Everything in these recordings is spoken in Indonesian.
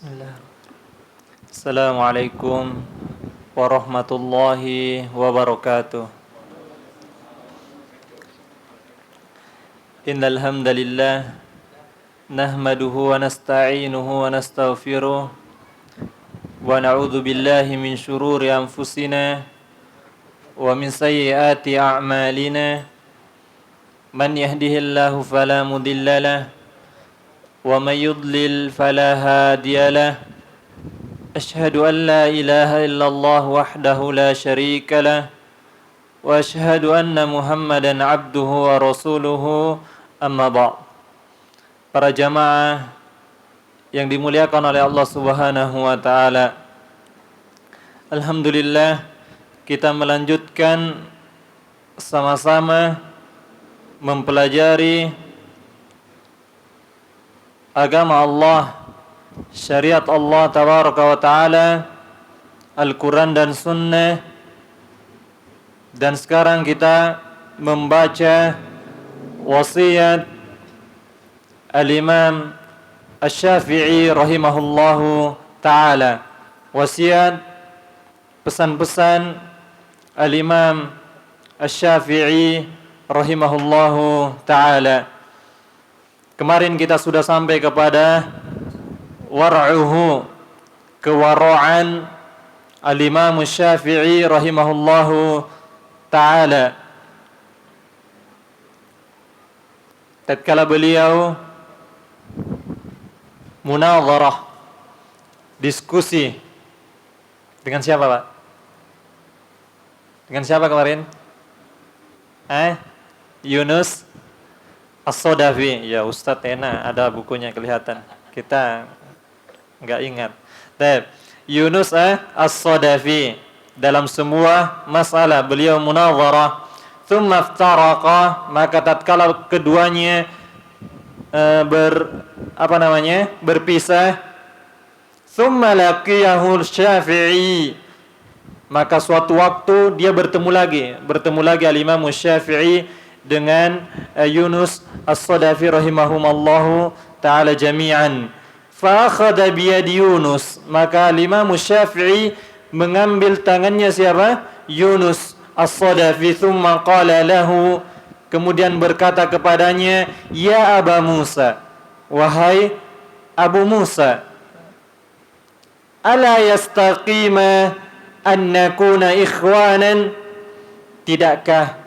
Bismillah. Assalamualaikum warahmatullahi wabarakatuh. Innal hamdalillah nahmaduhu wa nasta'inuhu wa nastaghfiruh wa na'udzu billahi min shururi anfusina wa min sayyiati a'malina. Man yahdihillahu fala mudilla lahu wa man yudlil fala hadiya lahu. Asyhadu an la ilaha illallah wahdahu la syarika lah wa asyhadu anna Muhammadan abduhu wa rasuluhu, amma ba'd. Para jamaah yang dimuliakan oleh Allah Subhanahu wa taala, alhamdulillah kita melanjutkan sama-sama mempelajari agama Allah, syariat Allah tabaraka wa ta'ala, Al-Quran dan Sunnah. Dan sekarang kita membaca wasiat Al-Imam Asy-Syafi'i rahimahullahu ta'ala. Wasiat, pesan-pesan Al-Imam Asy-Syafi'i rahimahullahu ta'ala. Kemarin kita sudah sampai kepada war'uhu, kewara'an Al-Imam Syafi'i rahimahullahu ta'ala. Tatkala beliau munadharah, diskusi dengan siapa, Pak? Dengan siapa kemarin? Yunus As-Sodafi. Ya Ustadz enak, ada bukunya kelihatan. Kita enggak ingat. Baik, Yunus As-Sodafi, dalam semua masalah beliau munadharah. Tsumma iftaraqa, maka tatkala keduanya berpisah. Tsumma laqiyahu Syafi'i, maka suatu waktu dia bertemu lagi Al-Imam Syafi'i dengan Yunus As-Sodafi rahimahumallahu ta'ala jami'an. Fa akhadha biyadi Yunus, maka Imam Syafi'i mengambil tangannya siapa? Yunus As-Sodafi. Thumma qala lahu, kemudian berkata kepadanya, ya Aba Musa, wahai Abu Musa, ala yastaqima an nakuna ikhwanan, tidakkah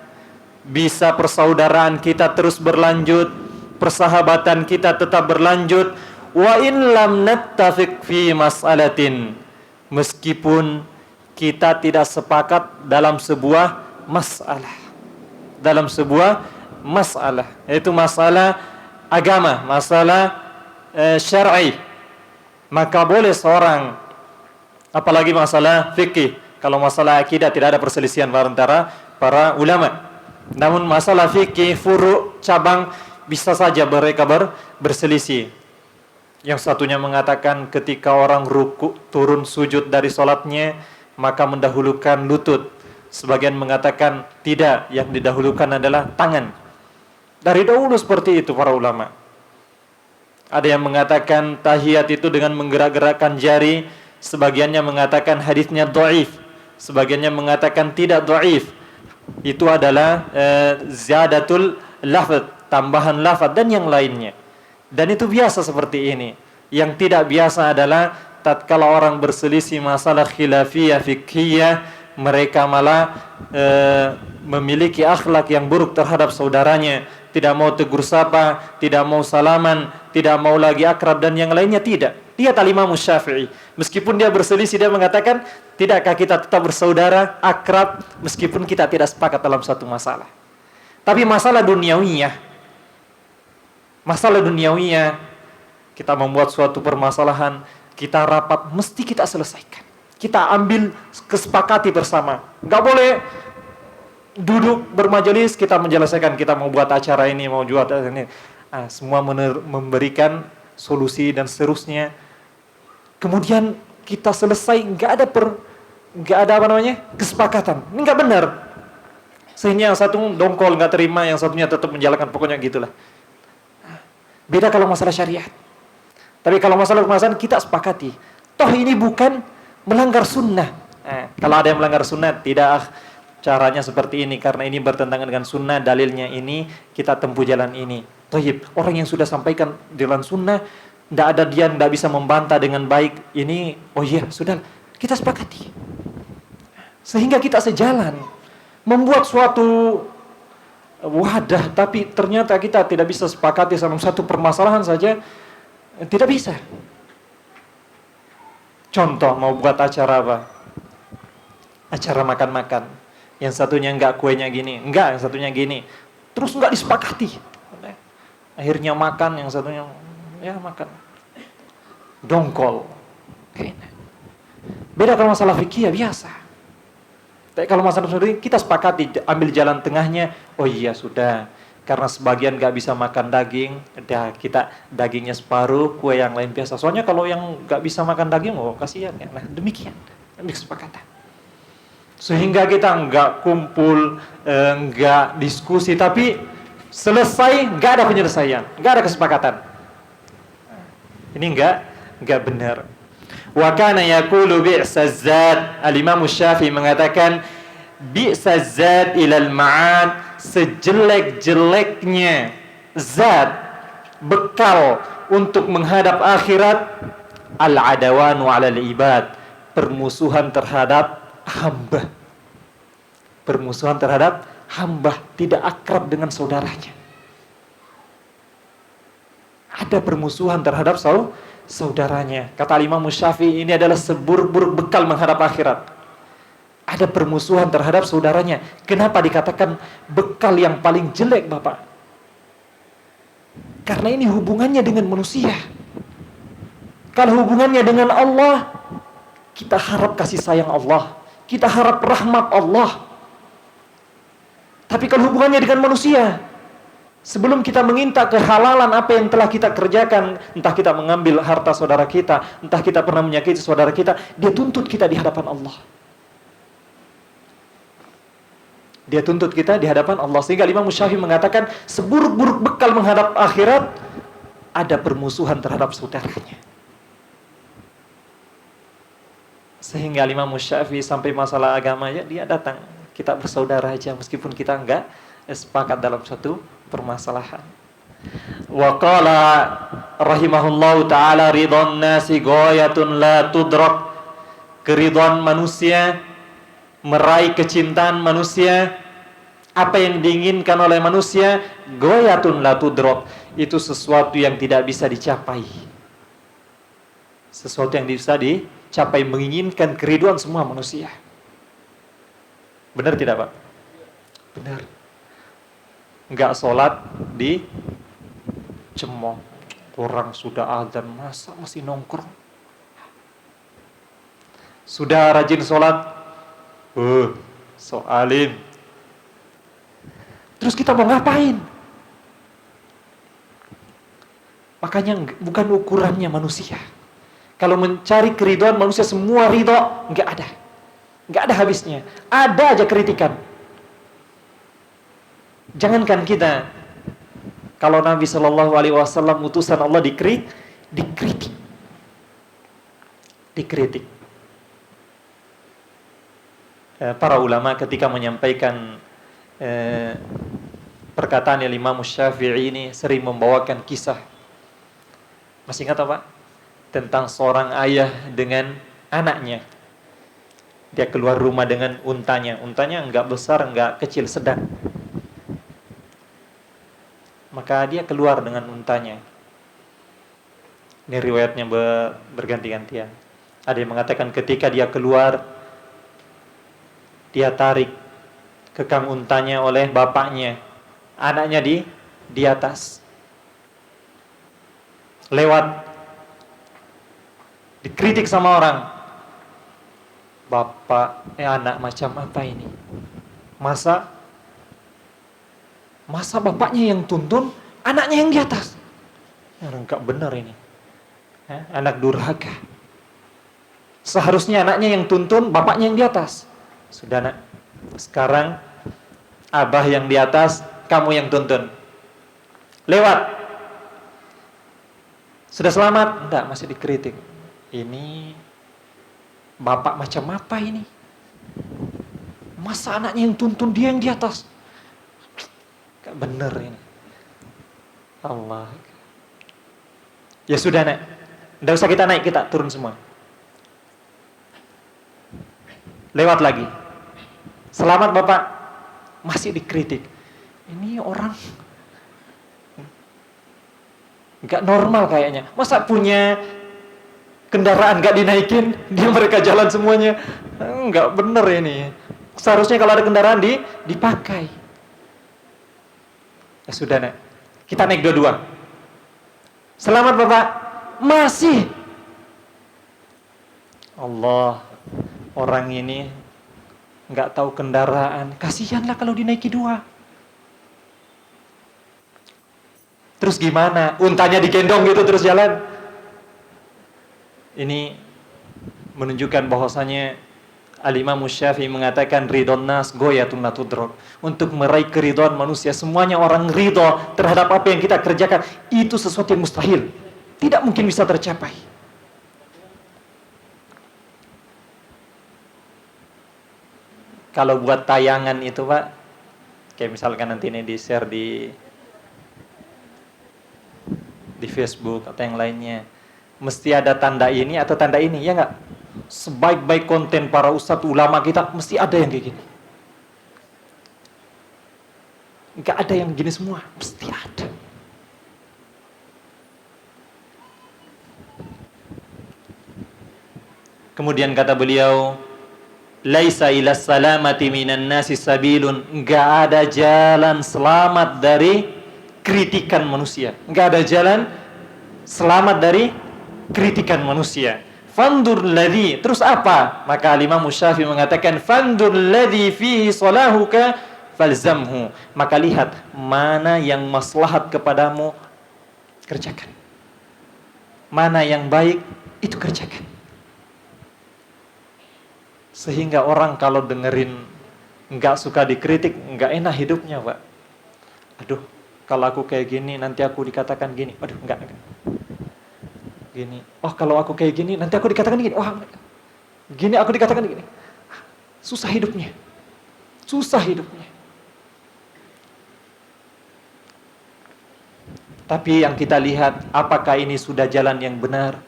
bisa persaudaraan kita terus berlanjut, persahabatan kita tetap berlanjut, wa in lam nattafiq fi mas'alatin, meskipun kita tidak sepakat dalam sebuah masalah, yaitu masalah agama, masalah syar'i. Maka boleh seorang, apalagi masalah fikih, kalau masalah akidah tidak ada perselisihan antara para ulama. Namun masalah fikih, furu', cabang, bisa saja mereka berselisih. Yang satunya mengatakan ketika orang ruku turun sujud dari sholatnya, maka mendahulukan lutut. Sebagian mengatakan tidak, yang didahulukan adalah tangan. Dari dahulu seperti itu para ulama. Ada yang mengatakan tahiyat itu dengan menggerak-gerakkan jari. Sebagiannya mengatakan hadisnya dhaif, sebagiannya mengatakan tidak dhaif. Itu adalah ziyadatul lafaz, tambahan lafaz dan yang lainnya. Dan itu biasa seperti ini. Yang tidak biasa adalah tatkala orang berselisih masalah khilafiyah fiqhiyah, mereka malah memiliki akhlak yang buruk terhadap saudaranya, tidak mau tegur sapa, tidak mau salaman, tidak mau lagi akrab dan yang lainnya. Tidak. Lihat Al-Imam Syafi'i, meskipun dia berselisih, dia mengatakan, tidakkah kita tetap bersaudara, akrab, meskipun kita tidak sepakat dalam satu masalah. Tapi masalah duniawiyah, kita membuat suatu permasalahan, kita rapat, mesti kita selesaikan. Kita ambil kesepakati bersama. Nggak boleh duduk bermajelis, kita menyelesaikan, kita mau buat acara ini, mau buat ini. Semua memberikan solusi dan seterusnya. Kemudian kita selesai, nggak ada kesepakatan. Ini nggak benar. Sehingga yang satu dongkol, nggak terima, yang satunya tetap menjalankan, pokoknya gitulah. Beda kalau masalah syariat. Tapi kalau masalah pemasaran kita sepakati. Toh ini bukan melanggar sunnah. Kalau ada yang melanggar sunnah, tidak caranya seperti ini karena ini bertentangan dengan sunnah, dalilnya ini, kita tempuh jalan ini. Thayyib, orang yang sudah sampaikan jalan sunnah, tidak ada dia tidak bisa membantah dengan baik. Ini, oh iya, sudah kita sepakati. Sehingga kita sejalan. Membuat suatu wadah, tapi ternyata kita tidak bisa sepakati sama satu permasalahan saja, tidak bisa. Contoh, mau buat acara apa? Acara makan-makan. Yang satunya enggak kuenya gini, enggak, yang satunya gini. Terus enggak disepakati. Akhirnya makan, yang satunya ya makan. Dongkol. Beda kalau masalah fikih ya biasa. Tapi kalau masalah fikih kita sepakati, ambil jalan tengahnya. Oh iya sudah. Karena sebagian gak bisa makan daging, dah kita dagingnya separuh, kue yang lain biasa. Soalnya kalau yang gak bisa makan daging, oh kasihan ya. Nah demikian, kesepakatan. Sehingga kita nggak kumpul, nggak diskusi, tapi selesai nggak ada penyelesaian, nggak ada kesepakatan. Ini nggak benar. Wa kana yaqulu bi'saz zad. Al-Imam Syafi'i mengatakan bi'saz zad ilal ma'ad, sejelek-jeleknya zat bekal untuk menghadap akhirat, al-adawanu 'alal ibad, permusuhan terhadap hamba. Permusuhan terhadap hamba, tidak akrab dengan saudaranya. Ada permusuhan terhadap saudaranya. Kata Imam Syafi'i, ini adalah seburuk-buruk bekal menghadap akhirat. Ada permusuhan terhadap saudaranya. Kenapa dikatakan bekal yang paling jelek, Bapak? Karena ini hubungannya dengan manusia. Kalau hubungannya dengan Allah, kita harap kasih sayang Allah, kita harap rahmat Allah. Tapi kalau hubungannya dengan manusia, sebelum kita menginta kehalalan apa yang telah kita kerjakan, entah kita mengambil harta saudara kita, entah kita pernah menyakiti saudara kita, dia tuntut kita di hadapan Allah. Dia tuntut kita di hadapan Allah. Sehingga Imam Syafi'i mengatakan seburuk-buruk bekal menghadap akhirat, ada permusuhan terhadap saudaranya. Sehingga Imam Syafi'i sampai masalah agama ya dia datang, kita bersaudara aja meskipun kita enggak sepakat dalam suatu permasalahan. Wa qala rahimahullahu taala ridwan nasi ghayatun la tudrak. Keridhaan manusia, meraih kecintaan manusia, apa yang diinginkan oleh manusia, ghayatun la tudrak, itu sesuatu yang tidak bisa dicapai. Sesuatu yang bisa dicapai, menginginkan keridhaan semua manusia. Benar tidak, Pak? Benar. Enggak sholat di cemong. Orang sudah azan, masa masih nongkrong? Sudah rajin sholat, so alim. Terus kita mau ngapain? Makanya bukan ukurannya manusia. Kalau mencari keridhaan manusia, semua ridho, enggak ada. Enggak ada habisnya. Ada aja kritikan. Jangankan kita, kalau Nabi SAW utusan Allah dikritik. Para ulama ketika menyampaikan perkataan Imam Syafi'i ini sering membawakan kisah. Masih ingat apa? Tentang seorang ayah dengan anaknya. Dia keluar rumah dengan untanya. Untanya enggak besar, enggak kecil, sedang. Maka dia keluar dengan untanya. Ini riwayatnya berganti-gantian. Ada yang mengatakan ketika dia keluar, dia tarik kekang untanya oleh bapaknya. Anaknya di atas. Lewat. Dikritik sama orang. Bapak, anak macam apa ini? Masa bapaknya yang tuntun, anaknya yang di atas. Enggak benar ini. Anak durhaka. Seharusnya anaknya yang tuntun, bapaknya yang di atas. Sudah nak, sekarang abah yang di atas, kamu yang tuntun. Lewat. Sudah selamat? Enggak, masih dikritik. Ini bapak macam apa ini? Masa anaknya yang tuntun, dia yang di atas? Gak bener ini. Allah. Ya sudah, Nek. Enggak usah kita naik, kita turun semua. Lewat lagi. Selamat Bapak. Masih dikritik. Ini orang nggak normal kayaknya. Masa punya kendaraan nggak dinaikin, dia mereka jalan semuanya. Nggak bener ini. Seharusnya kalau ada kendaraan dipakai. Ya sudah, Nek. Kita naik dua-dua. Selamat Bapak. Masih. Allah. Orang ini nggak tahu kendaraan. Kasihanlah kalau dinaiki dua. Terus gimana? Untanya digendong gitu terus jalan. Ini menunjukkan bahwasanya Al-Imam Syafi'i mengatakan ridon nas goyatun la tudrak. Untuk meraih keridhaan manusia, semuanya orang ridho terhadap apa yang kita kerjakan, itu sesuatu yang mustahil. Tidak mungkin bisa tercapai. Kalau buat tayangan itu, Pak, kayak misalkan nanti ini di-share di Facebook atau yang lainnya, mesti ada tanda ini atau tanda ini, ya nggak? Sebaik-baik konten para ustadz ulama kita, mesti ada yang kayak gini. Nggak ada yang gini semua, mesti ada. Kemudian kata beliau, laisa ila salamati minan nasi sabilun, nggak ada jalan selamat dari kritikan manusia. Enggak ada jalan selamat dari kritikan manusia. Fandur ladzi, terus apa? Maka Imam Syafi'i mengatakan fandur ladzi fihi salahuka falzamhu. Maka lihat mana yang maslahat kepadamu, kerjakan. Mana yang baik, itu kerjakan. Sehingga orang kalau dengerin enggak suka dikritik, enggak enak hidupnya, Pak. Aduh, kalau aku kayak gini, nanti aku dikatakan gini. Aduh, enggak. Gini. Oh, kalau aku kayak gini, nanti aku dikatakan gini. Wah, gini aku dikatakan gini. Susah hidupnya. Susah hidupnya. Tapi yang kita lihat, apakah ini sudah jalan yang benar?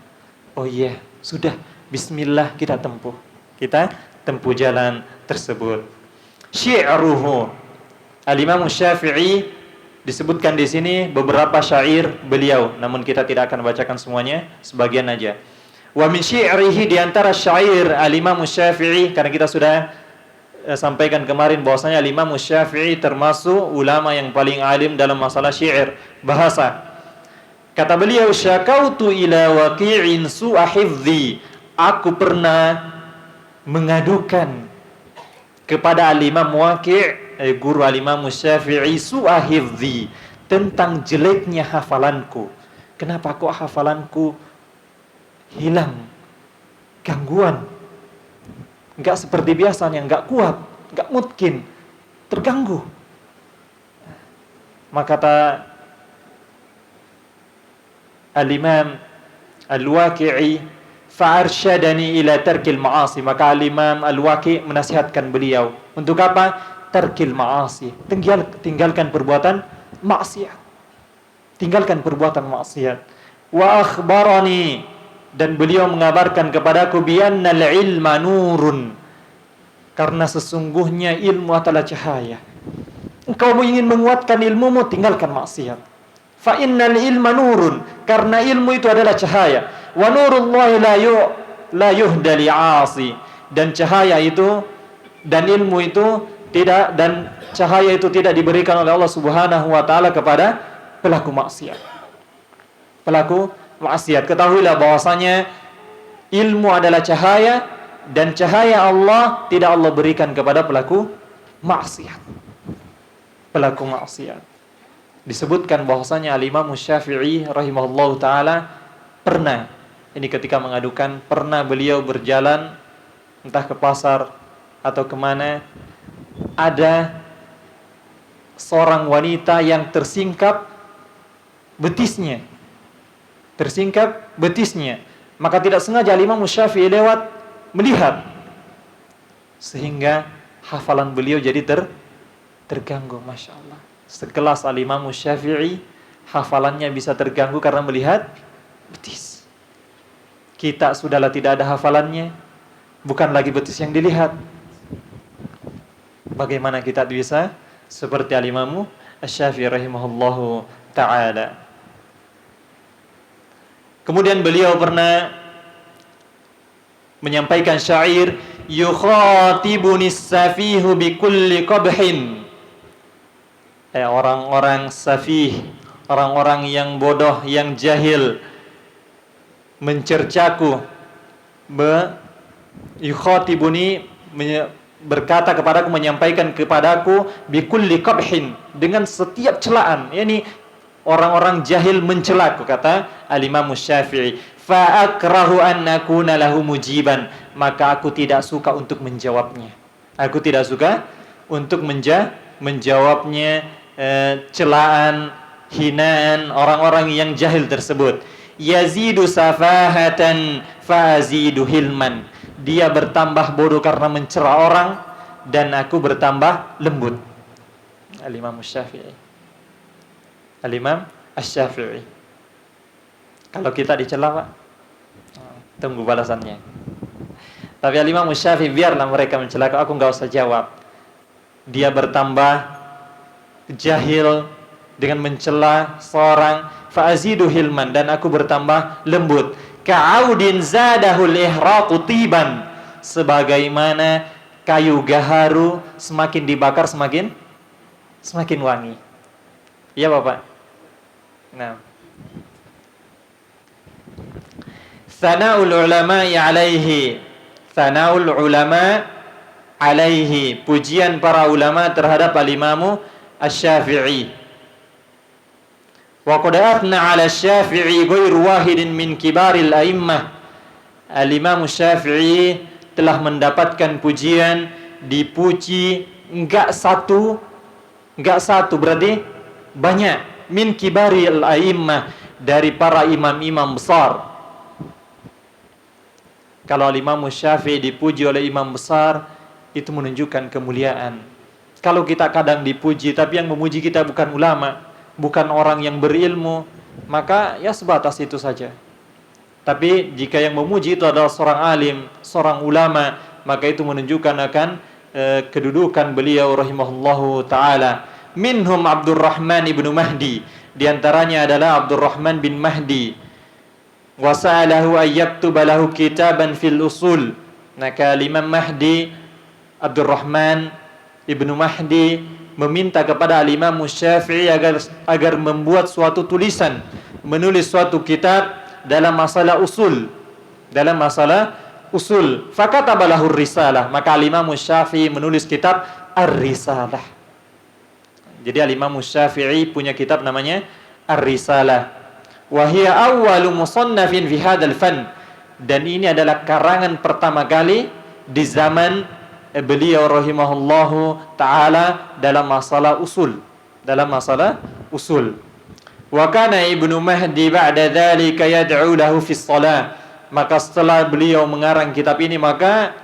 Oh iya, sudah. Bismillah kita tempuh. Kita tempuh jalan tersebut. Syi'ruhu. Al-Imam Syafi'i disebutkan di sini beberapa syair beliau, namun kita tidak akan bacakan semuanya, sebagian aja. Wa min syi'rihi, di antara syair Al-Imam Syafi'i, karena kita sudah sampaikan kemarin bahwasanya Al-Imam Syafi'i termasuk ulama yang paling alim dalam masalah syair, bahasa. Kata beliau, syakautu ila waqi'in su'a hifdzi. Aku pernah mengadukan kepada Al-Imam Waqi', guru Al-Imam Syafi'i, su'a hifdzi, tentang jeleknya hafalanku. Kenapa kok hafalanku hilang, gangguan, enggak seperti biasanya, enggak kuat, enggak mungkin, terganggu. Maka kata Al-Imam Al-Waqi'i, fa'arsyadani ila tarkil ma'asi. Maka Al-Imam Al-Waqi' menasihatkan beliau untuk apa? Tarkil ma'asi, tinggalkan perbuatan maksiat. Tinggalkan perbuatan maksiat. Wa akhbarani, dan beliau mengabarkan kepadaku, bi'annal ilma nurun, karena sesungguhnya ilmu adalah cahaya. Engkau ingin menguatkan ilmumu, tinggalkan maksiat. Fa innal ilma nurun, karena ilmu itu adalah cahaya. Wa nurullahi la yuhda li'asi, dan cahaya itu dan ilmu itu tidak, dan cahaya itu tidak diberikan oleh Allah Subhanahu wa taala kepada pelaku maksiat. Pelaku maksiat, ketahuilah bahwasanya ilmu adalah cahaya, dan cahaya Allah tidak Allah berikan kepada pelaku maksiat. Pelaku maksiat. Disebutkan bahwasanya Al-Imam Syafi'i rahimahullahu taala pernah, ini ketika mengadukan, pernah beliau berjalan entah ke pasar atau kemana, ada seorang wanita yang tersingkap betisnya. tersingkap betisnya. Maka tidak sengaja Imam Syafi'i lewat melihat, sehingga hafalan beliau jadi terganggu. Masya Allah, sekelas Imam Syafi'i hafalannya bisa terganggu karena melihat betis. Kita sudahlah tidak ada hafalannya, bukan lagi betis yang dilihat. Bagaimana kita bisa seperti Imam Syafi'i rahimahullahu ta'ala. Kemudian beliau pernah menyampaikan syair, yukhatibuni safihu bikulli qabhin. Orang-orang safih, orang-orang yang bodoh, yang jahil, mencercaku. Yukhatibuni, berkata kepadaku, menyampaikan kepadaku, bikulli qabhin, dengan setiap celaan. Yani orang-orang jahil mencelaku, kata Al-Imam Syafi'i. Fa akrahu an nakuna lahu mujiban, maka aku tidak suka untuk menjawabnya. Aku tidak suka untuk menjawabnya celaan, hinaan orang-orang yang jahil tersebut. Yazidu safahatan fa azidu hilman. Dia bertambah bodoh karena mencela orang, dan aku bertambah lembut. Al-Imam Syafi'i. Al-Imam Syafi'i. Kalau kita dicela, Pak, tunggu balasannya. Tapi Al-Imam Syafi'i, biarlah mereka mencela aku enggak usah jawab. Dia bertambah jahil dengan mencela seorang, fa azidu hilman, dan aku bertambah lembut. Ka'audin zadahul ihraqu tiban, sebagaimana kayu gaharu semakin dibakar semakin wangi. Iya Bapak. Nah, Tsana'ul ulama'i alaihi, Tsana'ul ulama alaihi, pujian para ulama terhadap Al-Imam Asy-Syafi'i. Wa qad athna 'ala Asy-Syafi'i ghairu wahidin min kibaril a'immah. Al-Imam Syafi'i telah mendapatkan pujian, dipuji enggak satu berarti banyak, min kibaril a'immah, dari para imam-imam besar. Kalau Imam Syafi'i dipuji oleh imam besar, itu menunjukkan kemuliaan. Kalau kita kadang dipuji, tapi yang memuji kita bukan ulama, bukan orang yang berilmu, maka ya sebatas itu saja. Tapi jika yang memuji itu adalah seorang alim, seorang ulama, maka itu menunjukkan akan kedudukan beliau rahimahullahu ta'ala. Minhum Abdurrahman ibnu Mahdi, di antaranya adalah Abdurrahman bin Mahdi. Wasa'alahu ayyaktuba lahu kitaban fil usul. Maka Imam Mahdi, Abdurrahman ibnu Mahdi, meminta kepada Al-Imam Syafi'i agar membuat suatu tulisan, menulis suatu kitab dalam masalah usul. Fakataba lahu risalah, maka Al-Imam Syafi'i menulis kitab Ar-Risalah. Jadi Al-Imam Syafi'i punya kitab namanya Ar-Risalah. Wa hiya awwalu musannafin fi hadzal fan, dan ini adalah karangan pertama kali di zaman beliau rahimahullahu ta'ala dalam masalah usul. Wa kana Ibnu Mahdi ba'da dzalika yad'u lahu fi shalah. Maka setelah beliau mengarang kitab ini, maka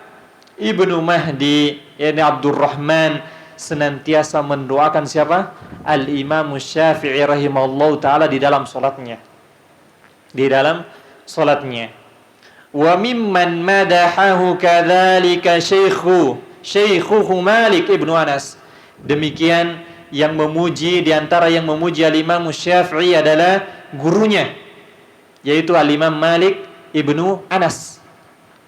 Ibnu Mahdi, yakni Abdurrahman, senantiasa mendoakan siapa? Al-Imam Syafi'i rahimahullahu ta'ala di dalam salatnya. Wa mimman madahahu kadzalika syaikhuhu Malik ibnu Anas. Demikian yang memuji, di antara yang memuji Al-Imam Syafi'i adalah gurunya, yaitu Al-Imam Malik ibnu Anas.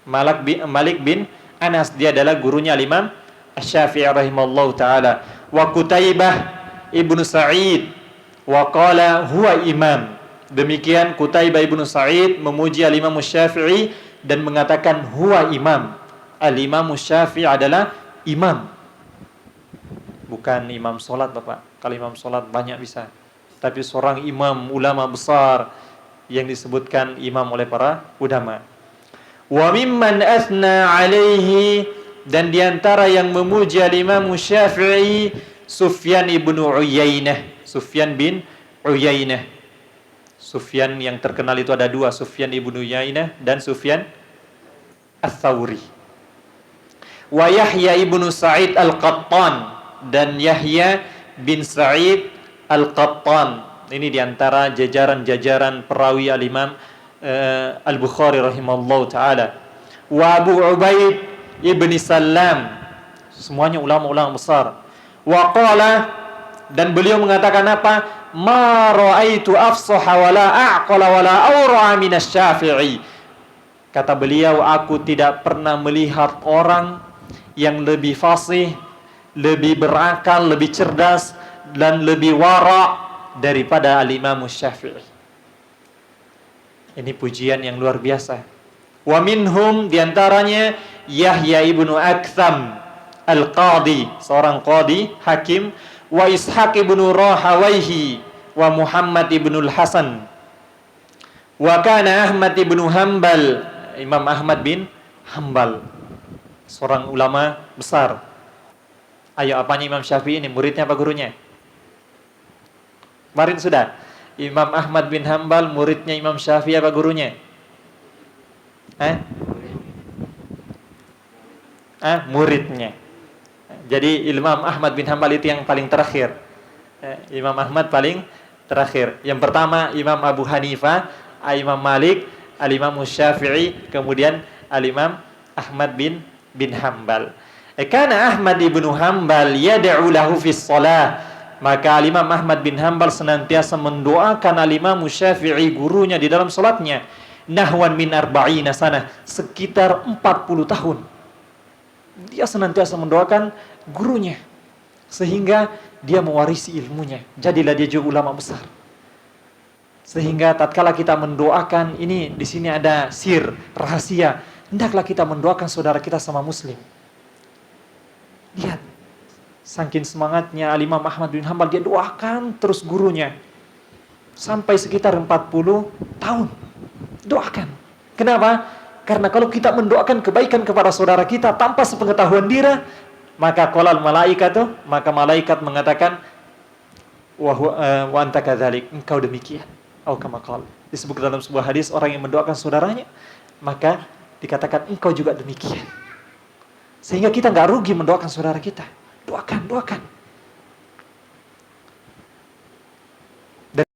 Malik bin Anas, dia adalah gurunya Al-Imam Syafi'i rahimahullahu ta'ala. Wa Qutaibah ibnu Sa'id wa qala huwa imam. Demikian Qutaibah ibnu Sa'id memuji Al-Imam Syafi'i dan mengatakan huwa imam. Al-Imam Syafi'i adalah imam. Bukan imam solat Bapak. Kalau imam solat banyak bisa. Tapi seorang imam, ulama besar yang disebutkan imam oleh para ulama. Wa mimman athna alaihi, dan diantara yang memuji Al-Imam Syafi'i Sufyan ibnu Uyainah. Sufyan bin Uyainah. Sufyan yang terkenal itu ada dua, Sufyan ibnu Uyainah dan Sufyan Ats-Tsauri. Wa Yahya ibnu Sa'id Al-Qattan dan Yahya bin Sa'id Al-Qattan. Ini diantara jajaran-jajaran perawi al-Imam Al-Bukhari rahimahullah ta'ala. Wa Abu Ubaid ibni Salam. Semuanya ulama-ulama besar. Wa qala, dan beliau mengatakan apa? Ma ra'aitu afsaha wala a'qala wala awra'a minasy Syafi'i. Kata beliau, aku tidak pernah melihat orang yang lebih fasih, lebih berakal, lebih cerdas dan lebih wara' daripada al-Imam Syafi'i. Ini pujian yang luar biasa. Wa minhum, diantaranya Yahya ibnu Aktham al-Qadi, seorang qadi, hakim. Wa Ishaq ibnu Rahawayhi wa Muhammad ibnu al-Hasan. Wa kana Ahmad ibnu Hanbal, Imam Ahmad bin Hanbal, seorang ulama besar. Ayo, apanya Imam Syafi'i ini? Muridnya apa gurunya? Kemarin sudah. Imam Ahmad bin Hanbal muridnya Imam Syafi'i apa gurunya? Muridnya. Jadi Imam Ahmad bin Hanbal itu yang paling terakhir. Imam Ahmad paling terakhir. Yang pertama Imam Abu Hanifah, Imam Malik, Al-Imam Syafi'i, kemudian Al-Imam Ahmad bin Hanbal. Karena Ahmad ibnu Hanbal yad'u lahu fis shalah, maka Al-Imam Ahmad bin Hanbal senantiasa mendoakan Al-Imam Syafi'i, gurunya, di dalam salatnya. Nahwan min arba'ina sanah, sekitar 40 tahun. Dia senantiasa mendoakan gurunya sehingga dia mewarisi ilmunya. Jadilah dia juga ulama besar. Sehingga tatkala kita mendoakan, ini di sini ada sir, rahasia. Hendaklah kita mendoakan saudara kita sama muslim. Lihat, saking semangatnya Al-Imam Ahmad bin Hanbal, dia doakan terus gurunya sampai sekitar 40 tahun. Doakan. Kenapa? Karena kalau kita mendoakan kebaikan kepada saudara kita tanpa sepengetahuan dia, maka qalal malaikatu, maka malaikat mengatakan wa anta kadzalik, engkau demikian. Atau kama qala, disebut dalam sebuah hadis, orang yang mendoakan saudaranya, maka dikatakan engkau juga demikian. Sehingga kita enggak rugi mendoakan saudara kita. Doakan. Dan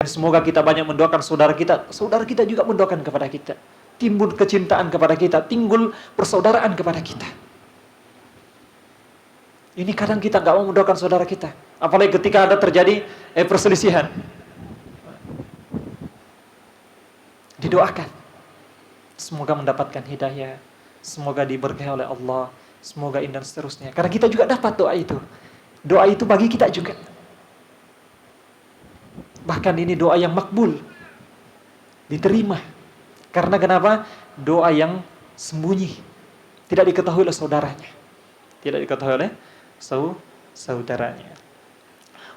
semoga kita banyak mendoakan saudara kita juga mendoakan kepada kita. Timbul kecintaan kepada kita, timbul persaudaraan kepada kita. Ini kadang kita nggak mau mendoakan saudara kita, apalagi ketika ada terjadi perselisihan. Didoakan, semoga mendapatkan hidayah, semoga diberkahi oleh Allah, semoga ini dan seterusnya. Karena kita juga dapat doa itu. Doa itu bagi kita juga. Bahkan ini doa yang makbul, diterima. Karena kenapa? Doa yang sembunyi, tidak diketahui oleh saudaranya, tidak diketahui oleh saudaranya.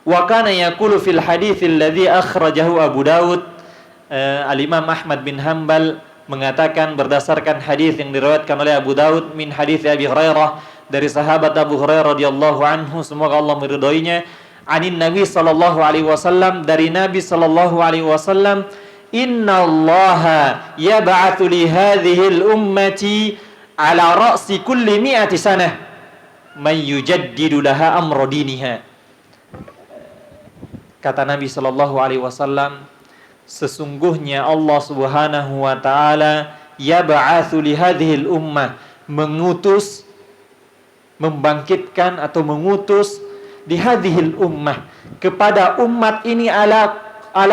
Wa kana yaqulu fil hadits alladhi akhrajahu Abu Dawud, Al-Imam Ahmad bin Hanbal mengatakan berdasarkan hadis yang diriwayatkan oleh Abu Dawud min hadis Abi Hurairah, dari sahabat Abu Hurairah radhiyallahu anhu, semoga Allah meridhoinya, anin Nabi sallallahu alaihi wasallam, dari Nabi sallallahu alaihi wasallam, inna Allaha yab'atsu li hadhihi al-ummati ala ra'si kulli mi'ati sanah man yujaddidu laha amra diniha. Kata Nabi sallallahu alaihi wasallam, sesungguhnya Allah Subhanahu wa taala yab'atsu li hadhihi al-ummah, mengutus, membangkitkan atau mengutus di hadhihi al-ummah, kepada umat ini, ala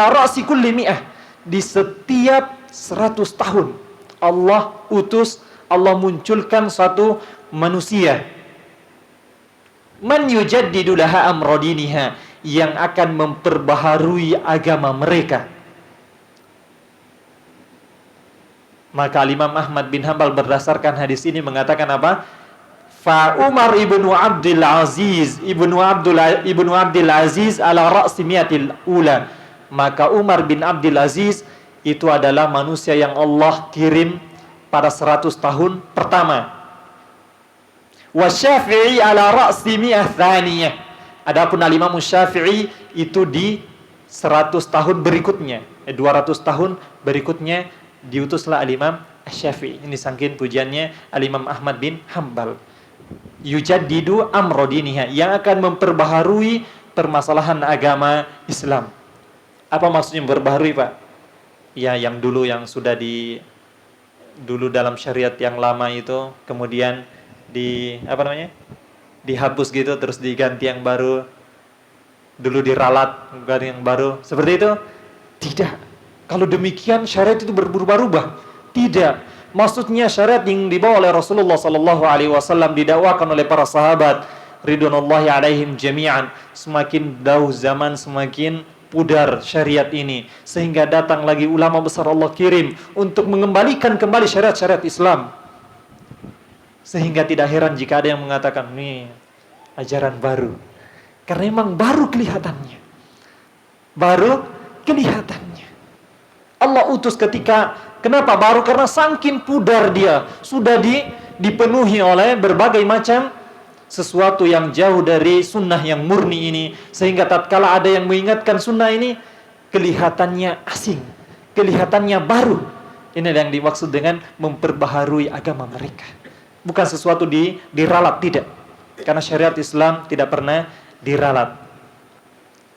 ra'si kulli mi'ah, di setiap 100 tahun Allah utus, Allah munculkan satu manusia, man yujaddidu laha amra diniha, yang akan memperbaharui agama mereka. Maka Imam Ahmad bin Hanbal berdasarkan hadis ini mengatakan apa? Fa Umar ibnu Abdul Aziz ibnu Abdul Aziz ala ra'si mi'atil ula, maka Umar bin Abdul Aziz itu adalah manusia yang Allah kirim pada 100 tahun pertama. Wa Syafi'i ala ra'si mi'ah thaniyah, adapun Al-Imam Syafi'i itu di 100 tahun berikutnya, 200 tahun berikutnya diutuslah Al-Imam Asy-Syafi'i. Ini saking pujiannya Al-Imam Ahmad bin Hambal. Yujaddidu amra diniha, yang akan memperbaharui permasalahan agama Islam. Apa maksudnya memperbaharui, Pak? Ya, yang dulu yang sudah dulu dalam syariat yang lama itu kemudian dihapus gitu, terus diganti yang baru. Dulu diralat, ganti yang baru. Seperti itu? Tidak. Kalau demikian syariat itu berubah-ubah. Tidak. Maksudnya syariat yang dibawa oleh Rasulullah sallallahu alaihi wasallam, didakwakan oleh para sahabat ridwanullahi alaihim jami'an. Semakin jauh zaman semakin pudar syariat ini, sehingga datang lagi ulama besar Allah kirim untuk mengembalikan kembali syariat-syariat Islam. Sehingga tidak heran jika ada yang mengatakan ini ajaran baru. Karena memang baru kelihatannya. Baru kelihatannya. Allah utus kenapa baru? Karena saking pudar dia. Sudah dipenuhi oleh berbagai macam sesuatu yang jauh dari sunnah yang murni ini. Sehingga tatkala ada yang mengingatkan sunnah ini, kelihatannya asing. Kelihatannya baru. Ini yang dimaksud dengan memperbaharui agama mereka. Bukan sesuatu diralat, tidak. Karena syariat Islam tidak pernah diralat.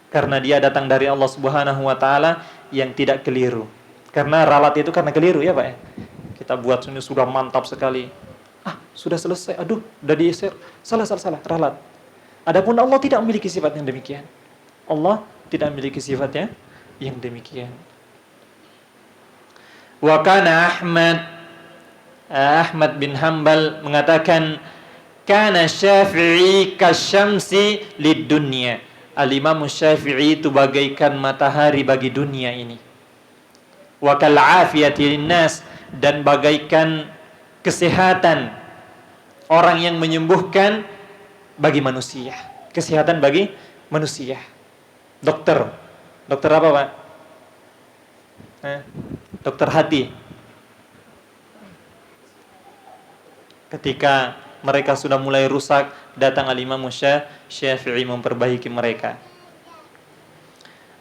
Karena dia datang dari Allah Subhanahu wa taala yang tidak keliru. Karena ralat itu karena keliru ya, Pak ya. Kita buat ini sudah mantap sekali. Sudah selesai. Aduh, udah diisir. Salah, ralat. Adapun Allah tidak memiliki sifat yang demikian. Allah tidak memiliki sifatnya yang demikian. Wa kana Ahmad bin Hambal mengatakan, kana Syafi'i kasyamsi lid dunya. Al-Imam Syafi'i itu bagaikan matahari bagi dunia ini. Wa kal afiyati linnas, dan bagaikan kesehatan orang yang menyembuhkan bagi manusia. Kesehatan bagi manusia. Dokter apa, Pak? Dokter hati. Ketika mereka sudah mulai rusak, datang Al-Imam Syafi'i memperbaiki mereka.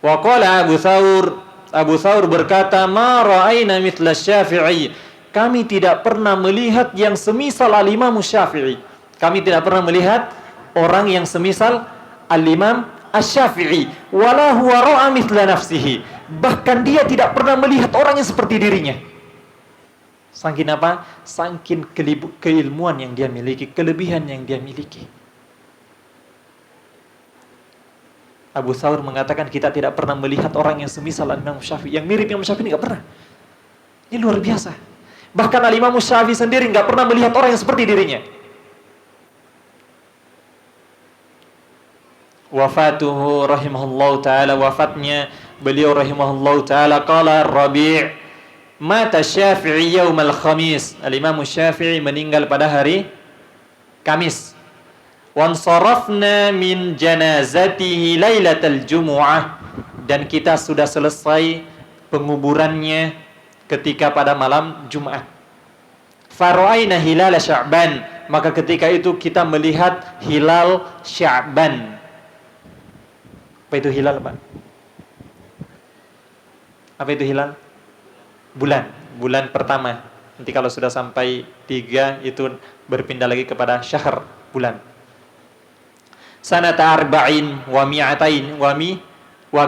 Wa qala Abu Thawr berkata, ma ra'ayna mithla Syafi'i. Kami tidak pernah melihat yang semisal Al-Imam Syafi'i. Kami tidak pernah melihat orang yang semisal Al-Imam Asy-Syafi'i. Wala huwa ra'a mithla nafsihi. Bahkan dia tidak pernah melihat orang yang seperti dirinya. Saking apa? Saking keilmuan yang dia miliki, kelebihan yang dia miliki. Abu Thawr mengatakan kita tidak pernah melihat orang yang semisal Imam Syafi'i, yang mirip Imam Syafi'i, ini nggak pernah. Ini luar biasa. Bahkan Imam Syafi'i sendiri nggak pernah melihat orang yang seperti dirinya. Wafatuhu rahimahullahu ta'ala, wafatnya beliau rahimahullahu ta'ala, qala Rabi' mata Syafi'i yaumal khamis. Al-Imam Syafi'i meninggal pada hari Kamis. Wansarafna min janazatihi lailatal jumu'ah, dan kita sudah selesai penguburannya ketika pada malam Jumat. Fara'aina hilal Sya'ban, maka ketika itu kita melihat hilal Sya'ban. Apa itu hilal, Pak? Apa itu hilal? Bulan pertama. Nanti kalau sudah sampai 3 itu berpindah lagi kepada syahr, bulan. Sanata arba'in wa mi'atain wa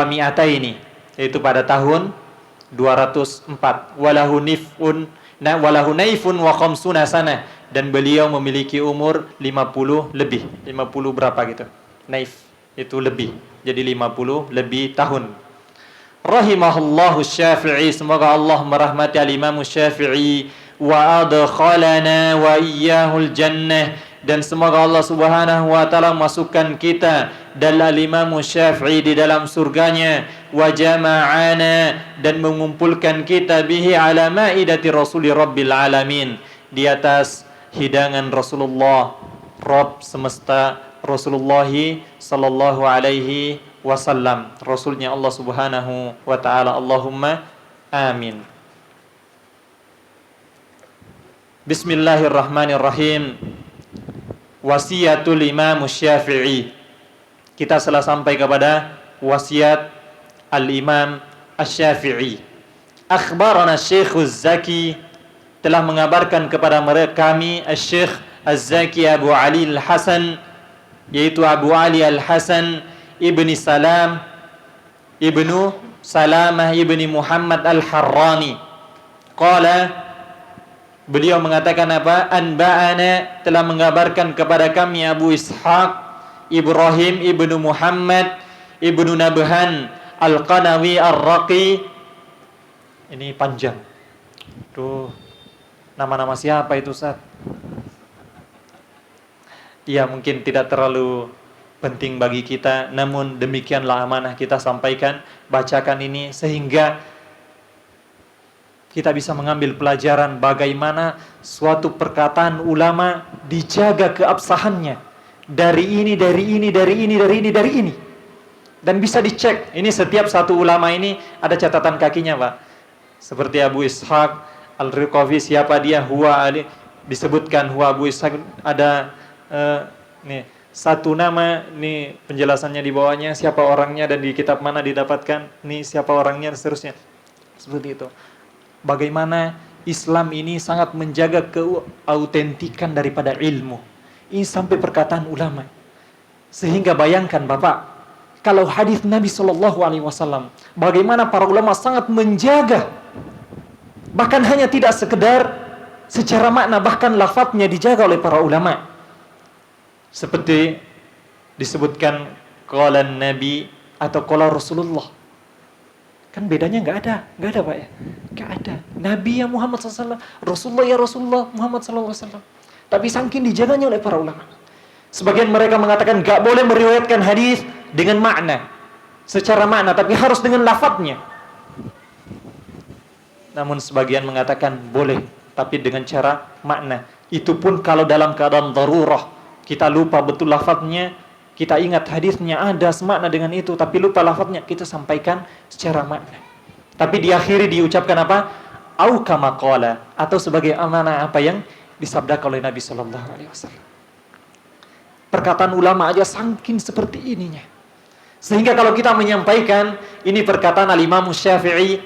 mi'ataini, yaitu pada tahun 204. Walahu naifun wa khamsuna sana, dan beliau memiliki umur 50 lebih. 50 berapa gitu? Naif itu lebih. Jadi 50 lebih tahun. Rahimahullahu Syafi'i, semoga Allah merahmati al-Imam Syafi'i, wa adkhalana wa iyyahul jannah, dan semoga Allah Subhanahu wa taala masukkan kita dan al-Imam Syafi'i di dalam surganya, wa jama'ana, dan mengumpulkan kita bihi ala maidati rasuli rabbil alamin, di atas hidangan Rasulullah, Rabb semesta, Rasulullah sallallahu alaihi wasallam, Rasulnya Allah Subhanahu wa ta'ala. Allahumma amin. Bismillahirrahmanirrahim. Wasiatul Imam Syafi'i. Kita telah sampai kepada wasiat Al-Imam Asy-Syafi'i. Akhbarana Syekh Az-Zaki, telah mengabarkan kepada kami Syekh Az-Zaki Abu Ali Al-Hasan, yaitu Abu Ali Al-Hasan ibni Salam ibnu Salamah ibni Muhammad Al-Harrani. Qala, beliau mengatakan apa? Anba'ana, telah mengabarkan kepada kami Abu Ishaq Ibrahim ibnu Muhammad ibnu Nabhan Al-Qanawi Ar-Raqi. Ini panjang. Tuh, nama-nama siapa itu, Ustaz? Ya, mungkin tidak terlalu penting bagi kita, namun demikianlah amanah kita sampaikan, bacakan ini sehingga kita bisa mengambil pelajaran bagaimana suatu perkataan ulama dijaga keabsahannya dari ini, dan bisa dicek. Ini setiap satu ulama ini ada catatan kakinya, Pak. Seperti Abu Ishaq Al-Riqafi, siapa dia? Huwa Ali, disebutkan huwa Abu Ishaq, ada nih satu nama, nih penjelasannya di bawahnya, siapa orangnya dan di kitab mana didapatkan, nih siapa orangnya, dan seterusnya. Seperti itu. Bagaimana Islam ini sangat menjaga keautentikan daripada ilmu. Ini sampai perkataan ulama. Sehingga bayangkan Bapak, kalau hadis Nabi SAW, bagaimana para ulama sangat menjaga. Bahkan hanya tidak sekedar secara makna, bahkan lafadznya dijaga oleh para ulama. Seperti disebutkan qala Nabi atau qala Rasulullah. Kan bedanya nggak ada Pak ya? Nggak ada. Nabi ya Muhammad SAW, Rasulullah ya Rasulullah Muhammad SAW. Tapi saking dijaganya oleh para ulama. Sebagian mereka mengatakan nggak boleh meriwayatkan hadis dengan makna, secara makna, tapi harus dengan lafadznya. Namun sebagian mengatakan boleh, tapi dengan cara makna. Itu pun kalau dalam keadaan darurah, kita lupa betul lafadznya, kita ingat hadisnya ada semakna dengan itu, tapi lupa lafadznya, kita sampaikan secara makna. Tapi diakhiri diucapkan apa? Au kama qala, atau sebagai amanah apa yang disabdakan oleh Nabi sallallahu alaihi wasallam. Perkataan ulama aja saking seperti ininya. Sehingga kalau kita menyampaikan ini perkataan Al-Imam Syafi'i,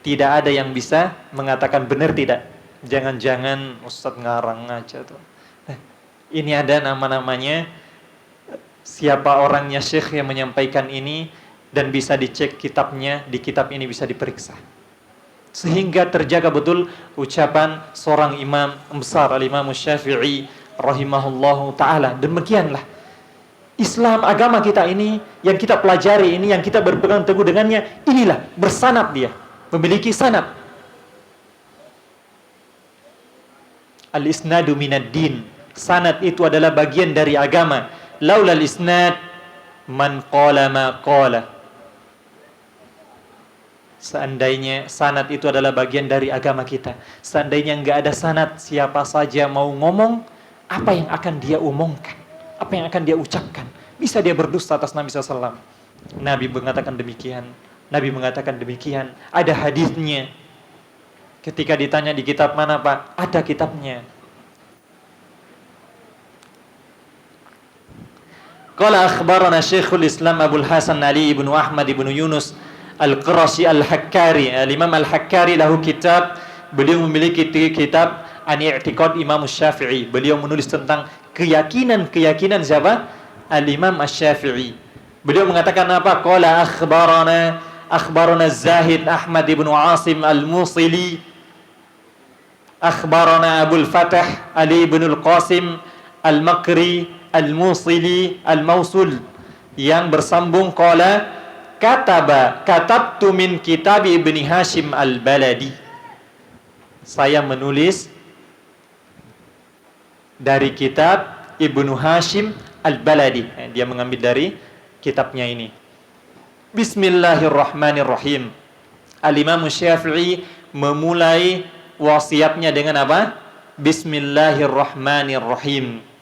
tidak ada yang bisa mengatakan benar tidak. Jangan-jangan Ustaz ngarang aja tuh. Ini ada nama-namanya, siapa orangnya syekh yang menyampaikan ini, dan bisa dicek kitabnya, di kitab ini bisa diperiksa. Sehingga terjaga betul ucapan seorang imam besar, Al-Imam Syafi'i rahimahullahu ta'ala. Demikianlah Islam, agama kita ini, yang kita pelajari ini, yang kita berpegang teguh dengannya, inilah bersanad dia, memiliki sanad. Al-isnadu minad din. Sanad itu adalah bagian dari agama. Laulal isnad man qala ma qala. Seandainya sanad itu adalah bagian dari agama kita, seandainya enggak ada sanad, siapa saja mau ngomong, apa yang akan dia umumkan, apa yang akan dia ucapkan, bisa dia berdusta atas Nabi SAW. Nabi mengatakan demikian, Nabi mengatakan demikian, ada hadisnya. Ketika ditanya di kitab mana Pak? Ada kitabnya. Qala akhbarana Syekhul Islam Abdul Hasan Ali ibnu Ahmad ibnu Yunus Al-Qurashi Al-Hakkari. Al-Imam Al-Hakkari lahu kitab, beliau memiliki kitab An-I'tiqad Imam Syafi'i. Beliau menulis tentang keyakinan siapa? Al-Imam Asy-Syafi'i. Beliau mengatakan apa? Qala akhbarana Zahid Ahmad ibnu Asim Al-Musili, akhbarana Abul Fatah Ali ibn Al-Qasim Al-Makri Al-Musili Al-Mausul, yang bersambung qala katabtu min kitab Ibni Hashim Al-Baladi. Saya menulis dari kitab Ibnu Hashim Al-Baladi. Dia mengambil dari kitabnya ini. Bismillahirrahmanirrahim. Al-Imam Syafi'i memulai wasiatnya dengan apa? Bismillahirrahmanirrahim.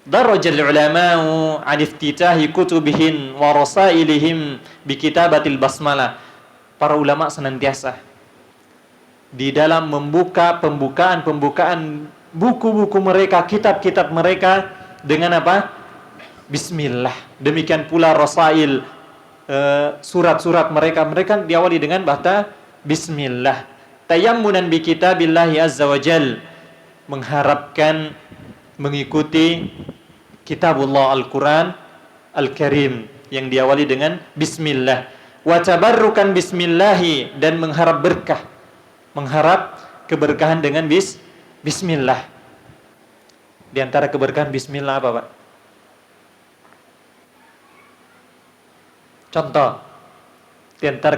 Darajal ulama'u an iftitahi kutubihin wa rasailihim bi kitabatil basmalah. Para ulama senantiasa di dalam pembukaan buku-buku mereka, kitab-kitab mereka dengan apa? Bismillah. Demikian pula rasail, surat-surat mereka diawali dengan bahasa bismillah. Tayammunan bi kitabillahi azza wajal, mengharapkan mengikuti kitabullah Al-Quran Al-Karim yang diawali dengan bismillah. Wa tabarrukan bismillahi, dan mengharap berkah, mengharap keberkahan dengan bismillah. Di antara keberkahan bismillah apa, Pak? Contoh, di antara